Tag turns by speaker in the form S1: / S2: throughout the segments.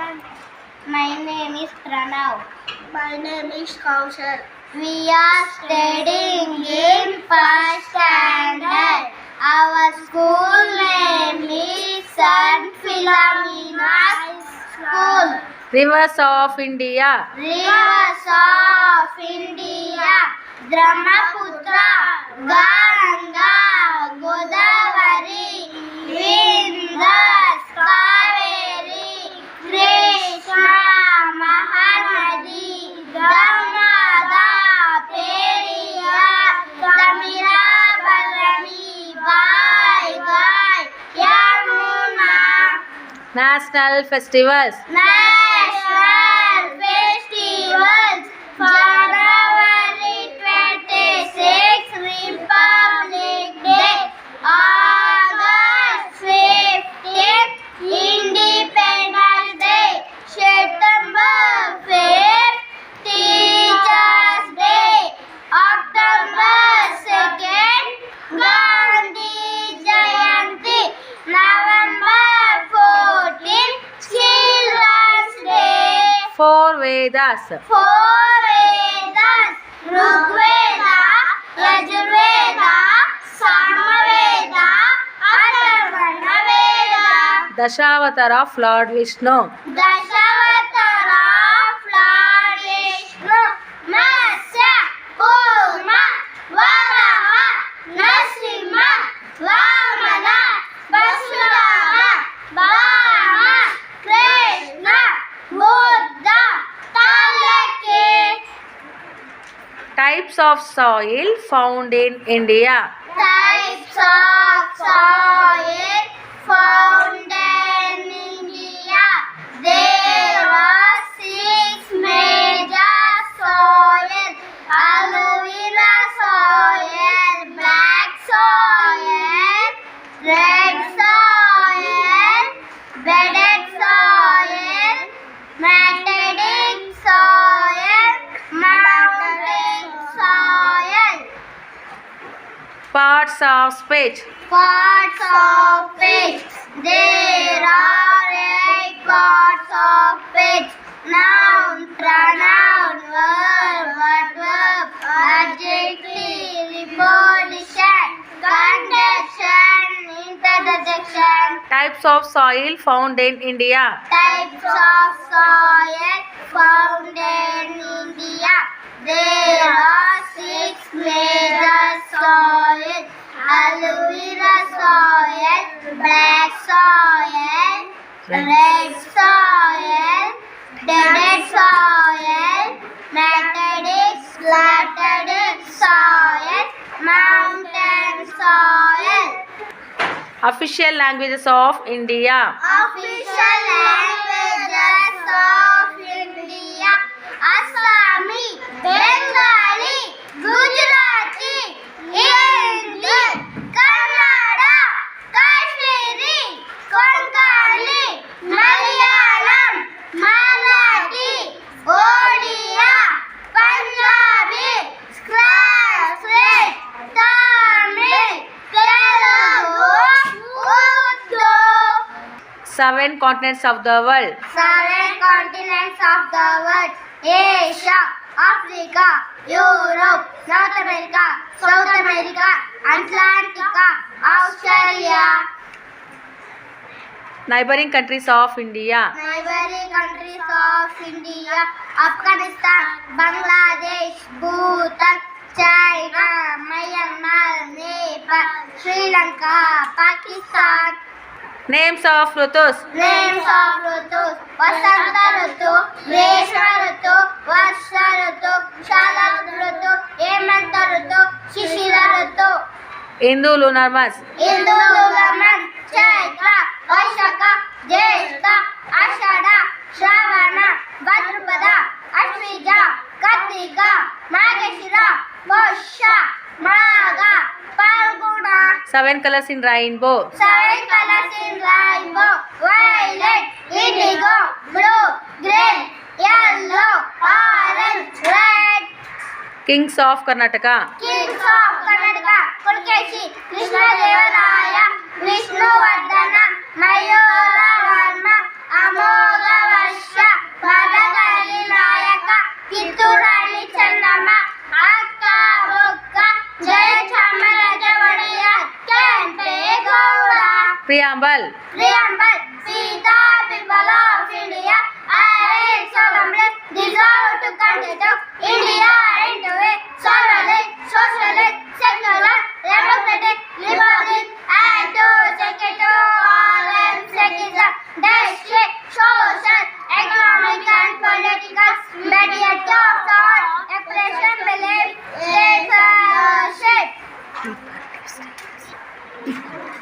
S1: My name is Pranav.
S2: My name is Kaushal.
S1: We are studying in first standard. Our school name is St. Philomena's School.
S3: Rivers of India.
S1: Rivers of India. Brahmaputra, Ganga, Godavari, Indus, Kaveri, Krishna, Mahanadi, Damodar, Periyar, Tamirabarani, Vaigai, Yamuna.
S3: National festivals.
S1: National festivals. January 26, Republic Day. August 15th, Independence Day. September 5th, Teachers Day. October 2nd, Gandhi Jayanti. November 14th, Children's Day.
S3: Four Vedas.
S1: Four Vedas, Rigveda, Yajurveda, Samaveda, Atharvana Veda.
S3: Dashavatara of Lord Vishnu.
S1: Dashavatara of Lord Vishnu. Matsya, Kurma, Varaha, Narasimha, Vamana, Vasudhava, Vama, Krishna, Buddha, Kalaki.
S3: Types of soil found in India.
S1: Types of soil found in India. There are 6 major soils: alluvial soil, black soil, red soil, bedded soil, matic soil, mountain soil.
S3: Parts of speech.
S1: Parts of speech. There are 8 parts of speech: noun, pronoun, verb, adverb, adjective, preposition, conjunction, interjection.
S3: Types of soil found in India.
S1: Types of soil found in India. There are 6 major soils: alluvial soil, black soil, red soil, bedded soil, matic soil, mountain soil.
S3: Official languages of India.
S1: Official languages of India: Assami, Bengali, Gujarati, Hindi, Kannada, Kashmiri, Konkani, Malayalam, Marathi, Odia, Punjabi, Sanskrit, Tamil, Telugu, Urdu.
S3: 7 continents of the world.
S1: 7 continents of the world: Asia, Africa, Europe, North America, South America, Antarctica, Australia.
S3: Neighboring countries of India.
S1: Neighboring countries of India: Afghanistan, Bangladesh, Bhutan, China, Myanmar, Nepal, Sri Lanka, Pakistan.
S3: Names of Rutus.
S1: Names of Rutus: Vasanta Rutu, Grishma Rutu, Varsha Rutu, Sharad Rutu, Hemanta Rutu, Shishira Rutu.
S3: Hindu lunar months.
S1: Hindu lunar month: Chaitra, Vaishakha, Jyeshta, Ashada, Shravana, Bhadrapada, Ashvija, Kartika, Margashira, Pusha, Magha, Falguna.
S3: 7 colors in rainbow.
S1: 7 colors in rainbow: violet, indigo, blue, green, yellow, orange, red.
S3: Kings of Karnataka.
S1: Kings of Karnataka: Pulkeshi, Krishnadevaraya, Vishnuvardhana, Mayura Varma, Amogha Varsha.
S3: Preamble.
S1: Preamble. Sita, people of India, I solemnly resolve to constitute India into a sovereign, socialist, secular, democratic republic, and to take it to all its citizens, district, social, economic, and political mediate of thought, expression, belief, leadership,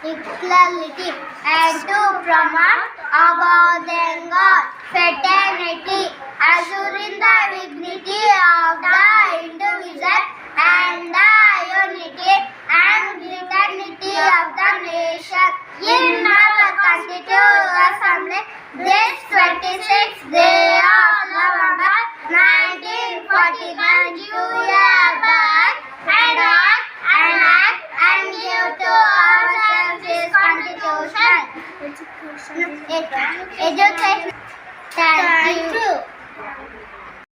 S1: equality, and to promote abundant God, fraternity, assuring the dignity of the individual and the unity and fraternity of the nation. In our Constituent Assembly, this 26th day of November 1949, you hereby enact and give to ourselves this Constitution. Education. Thank you.